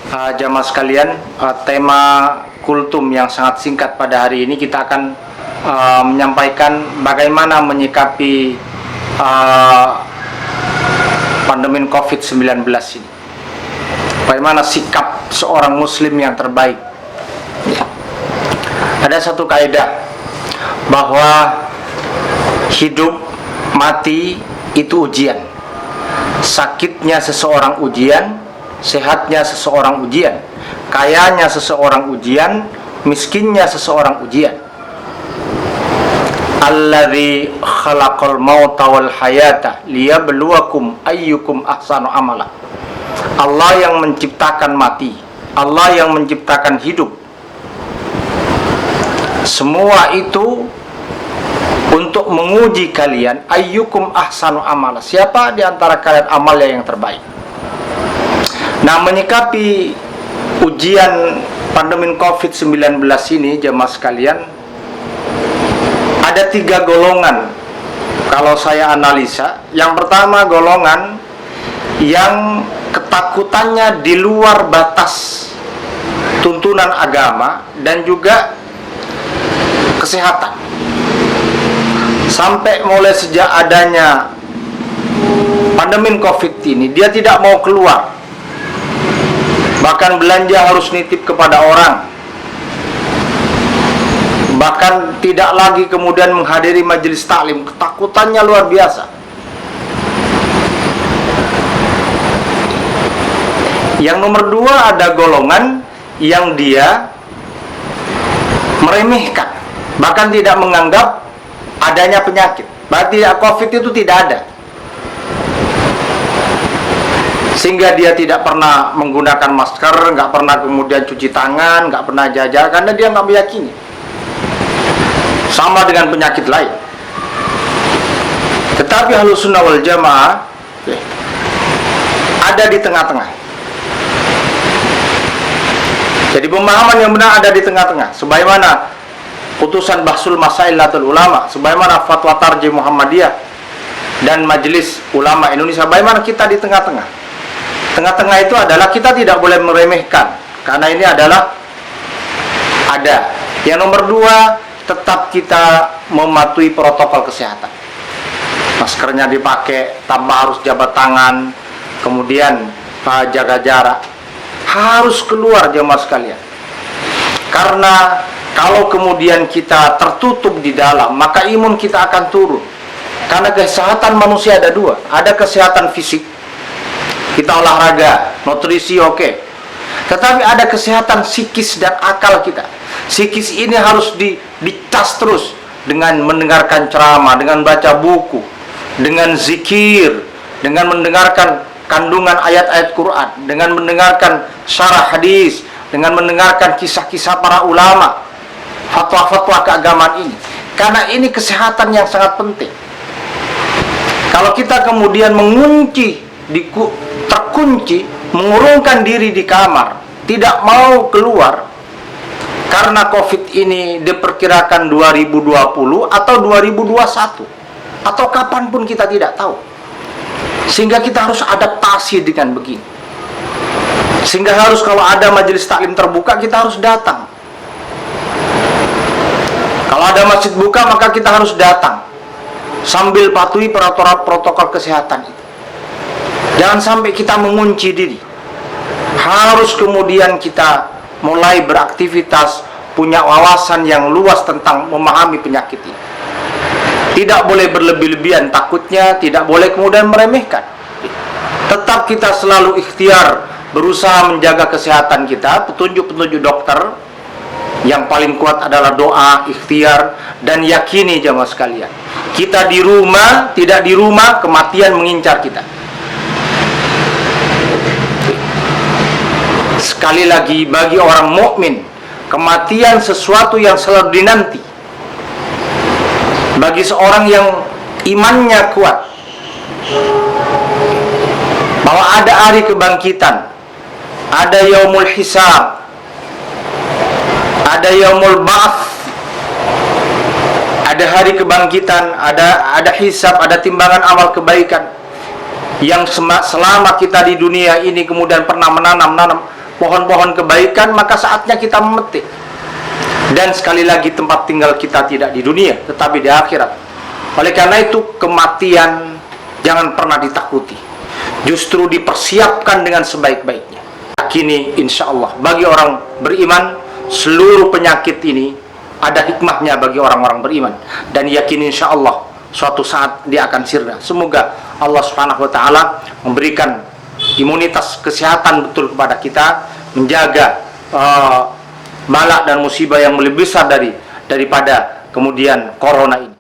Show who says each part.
Speaker 1: Jamaah sekalian, tema kultum yang sangat singkat pada hari ini kita akan menyampaikan bagaimana menyikapi pandemi COVID-19 ini. Bagaimana sikap seorang muslim yang terbaik. Ada satu kaidah bahwa hidup mati itu ujian. Sakitnya seseorang ujian, sehatnya seseorang ujian, kayanya seseorang ujian, miskinnya seseorang ujian. Alladzi khalaqal mauta wal hayata liyabluwakum ayyukum ahsanu amala. Allah yang menciptakan mati, Allah yang menciptakan hidup. Semua itu untuk menguji kalian, ayyukum ahsanu amala. Siapa di antara kalian amalnya yang terbaik? Nah, menyikapi ujian pandemi COVID-19 ini, jemaah sekalian, ada 3 golongan kalau saya analisa. Yang pertama, golongan yang ketakutannya di luar batas tuntunan agama dan juga kesehatan. Sampai mulai sejak adanya pandemi COVID ini, dia tidak mau keluar. Bahkan belanja harus nitip kepada orang. Bahkan tidak lagi kemudian menghadiri majelis taklim. Ketakutannya luar biasa. Yang nomor 2, ada golongan yang dia meremehkan, bahkan tidak menganggap adanya penyakit. Berarti COVID itu tidak ada, sehingga dia tidak pernah menggunakan masker, nggak pernah kemudian cuci tangan, nggak pernah jajar, karena dia nggak meyakini. Sama dengan penyakit lain. Tetapi Ahlussunnah wal Jamaah ada di tengah-tengah. Jadi pemahaman yang benar ada di tengah-tengah. Sebagaimana putusan Bahsul Masailatul Ulama, sebagaimana fatwa Tarjih Muhammadiyah dan Majelis Ulama Indonesia, bagaimana kita di tengah-tengah. Tengah-tengah itu adalah kita tidak boleh meremehkan, karena ini adalah ada. Yang nomor 2, tetap kita mematuhi protokol kesehatan. Maskernya dipakai, tanpa harus jabat tangan, kemudian jaga jarak. Harus keluar, jemaah sekalian. Karena kalau kemudian kita tertutup di dalam, maka imun kita akan turun. Karena kesehatan manusia ada 2. Ada kesehatan fisik, kita olahraga, nutrisi oke. Tetapi ada kesehatan psikis dan akal kita. Psikis ini harus dicas terus dengan mendengarkan ceramah, dengan baca buku, dengan zikir, dengan mendengarkan kandungan ayat-ayat Quran, dengan mendengarkan syarah hadis, dengan mendengarkan kisah-kisah para ulama, fatwa-fatwa keagamaan ini. Karena ini kesehatan yang sangat penting. Kalau kita kemudian mengunci, terkunci, mengurungkan diri di kamar, tidak mau keluar, karena COVID ini diperkirakan 2020 atau 2021, atau kapanpun kita tidak tahu. Sehingga kita harus adaptasi dengan begini. Sehingga harus kalau ada majelis taklim terbuka, kita harus datang. Kalau ada masjid buka, maka kita harus datang, sambil patuhi peraturan protokol kesehatan itu. Jangan sampai kita mengunci diri. Harus kemudian kita mulai beraktivitas, punya wawasan yang luas tentang memahami penyakit ini. Tidak boleh berlebih-lebihan, takutnya tidak boleh kemudian meremehkan. Tetap kita selalu ikhtiar, berusaha menjaga kesehatan kita, petunjuk-petunjuk dokter. Yang paling kuat adalah doa, ikhtiar, dan yakini, jamaah sekalian. Kita di rumah, tidak di rumah, kematian mengincar kita. Sekali lagi, bagi orang mukmin, kematian sesuatu yang selalu dinanti. Bagi seorang yang imannya kuat, bahwa ada hari kebangkitan, ada yaumul hisab, ada yaumul ba'ats, ada hari kebangkitan, ada hisab, ada timbangan amal kebaikan. Yang selama kita di dunia ini kemudian pernah menanam pohon-pohon kebaikan, maka saatnya kita memetik. Dan sekali lagi, tempat tinggal kita tidak di dunia, tetapi di akhirat. Oleh karena itu, kematian jangan pernah ditakuti, justru dipersiapkan dengan sebaik-baiknya. Yakini insya Allah, bagi orang beriman, seluruh penyakit ini ada hikmahnya bagi orang-orang beriman. Dan yakini insya Allah, suatu saat dia akan sirna. Semoga Allah Subhanahu wa Ta'ala memberikan imunitas kesehatan betul kepada kita, menjaga bala dan musibah yang lebih besar daripada kemudian corona ini.